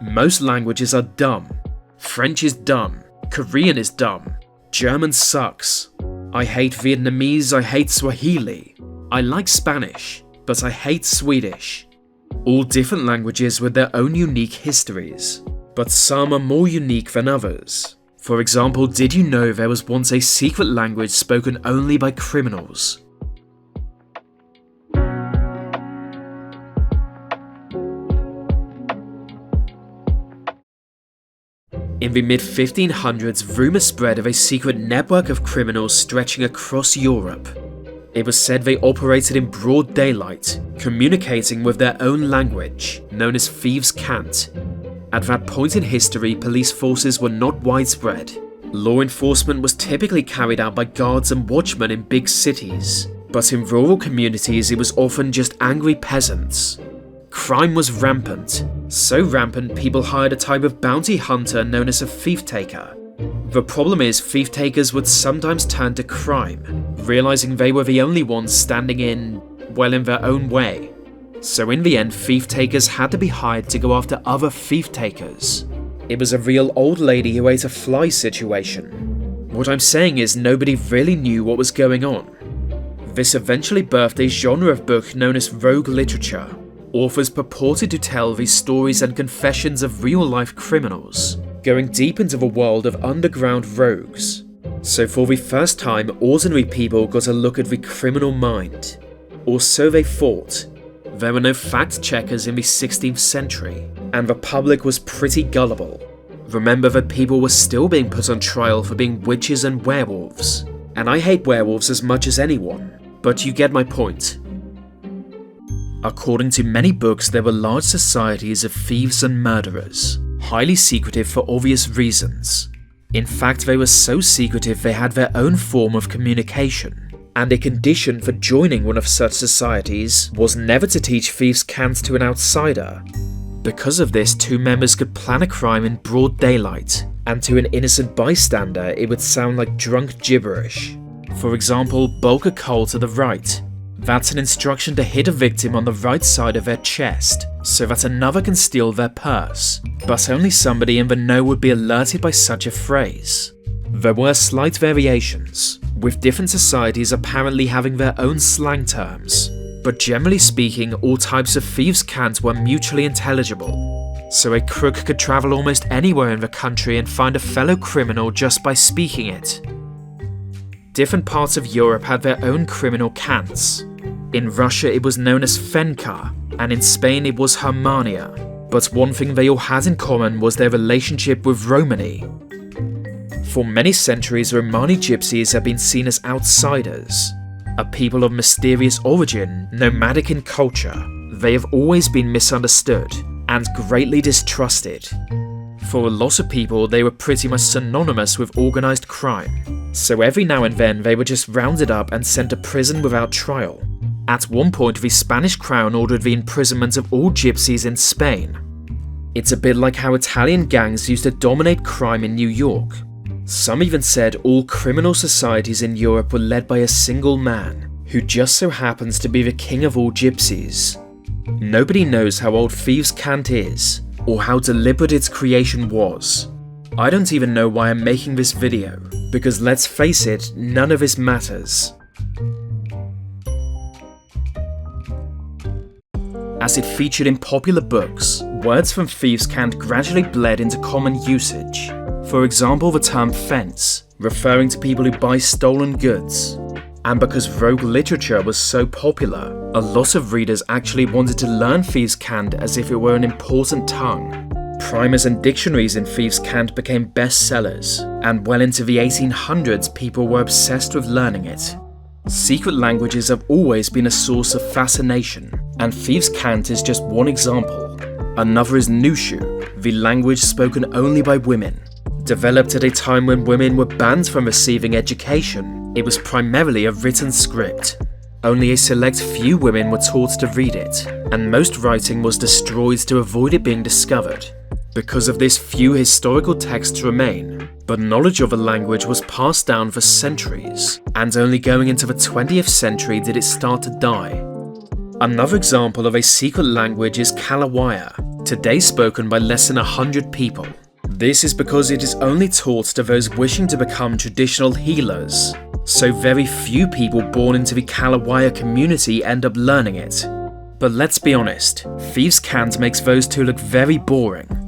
Most languages are dumb. French is dumb. Korean is dumb. German sucks. I hate Vietnamese, I hate Swahili. I like Spanish, but I hate Swedish. All different languages with their own unique histories, but some are more unique than others. For example, did you know there was once a secret language spoken only by criminals? In the mid-1500s, rumours spread of a secret network of criminals stretching across Europe. It was said they operated in broad daylight, communicating with their own language, known as Thieves' cant. At that point in history, police forces were not widespread. Law enforcement was typically carried out by guards and watchmen in big cities, but in rural communities it was often just angry peasants. Crime was rampant, so rampant people hired a type of bounty hunter known as a thief-taker. The problem is, thief-takers would sometimes turn to crime, realizing they were the only ones standing in their own way. So in the end, thief-takers had to be hired to go after other thief-takers. It was a real old lady who ate a fly situation. What I'm saying is nobody really knew what was going on. This eventually birthed a genre of book known as rogue literature. Authors purported to tell these stories and confessions of real-life criminals, going deep into the world of underground rogues. So for the first time, ordinary people got a look at the criminal mind. Or so they thought. There were no fact-checkers in the 16th century, and the public was pretty gullible. Remember that people were still being put on trial for being witches and werewolves. And I hate werewolves as much as anyone, but you get my point. According to many books, there were large societies of thieves and murderers, highly secretive for obvious reasons. In fact, they were so secretive they had their own form of communication, and a condition for joining one of such societies was never to teach thieves' cant to an outsider. Because of this, two members could plan a crime in broad daylight, and to an innocent bystander it would sound like drunk gibberish. For example, bulk a coal to the right. That's an instruction to hit a victim on the right side of their chest, so that another can steal their purse, but only somebody in the know would be alerted by such a phrase. There were slight variations, with different societies apparently having their own slang terms, but generally speaking, all types of thieves' cant were mutually intelligible, so a crook could travel almost anywhere in the country and find a fellow criminal just by speaking it. Different parts of Europe had their own criminal cants. In Russia it was known as Fenka, and in Spain it was Hermania, but one thing they all had in common was their relationship with Romany. For many centuries, Romani gypsies have been seen as outsiders, a people of mysterious origin, nomadic in culture. They have always been misunderstood and greatly distrusted. For a lot of people, they were pretty much synonymous with organised crime, so every now and then they were just rounded up and sent to prison without trial. At one point, the Spanish crown ordered the imprisonment of all gypsies in Spain. It's a bit like how Italian gangs used to dominate crime in New York. Some even said all criminal societies in Europe were led by a single man, who just so happens to be the king of all gypsies. Nobody knows how old thieves' cant is, or how deliberate its creation was. I don't even know why I'm making this video, because let's face it, none of this matters. As it featured in popular books, words from thieves' cant gradually bled into common usage. For example, the term fence, referring to people who buy stolen goods. And because rogue literature was so popular, a lot of readers actually wanted to learn thieves' cant as if it were an important tongue. Primers and dictionaries in thieves' cant became bestsellers, and well into the 1800s people were obsessed with learning it. Secret languages have always been a source of fascination, and thieves' cant is just one example. Another is Nushu, the language spoken only by women. Developed at a time when women were banned from receiving education, it was primarily a written script. Only a select few women were taught to read it, and most writing was destroyed to avoid it being discovered. Because of this, few historical texts remain, but knowledge of the language was passed down for centuries, and only going into the 20th century did it start to die. Another example of a secret language is Kalawaya, today spoken by less than 100 people. This is because it is only taught to those wishing to become traditional healers, so very few people born into the Kalawaya community end up learning it. But let's be honest, Thieves' cant makes those two look very boring.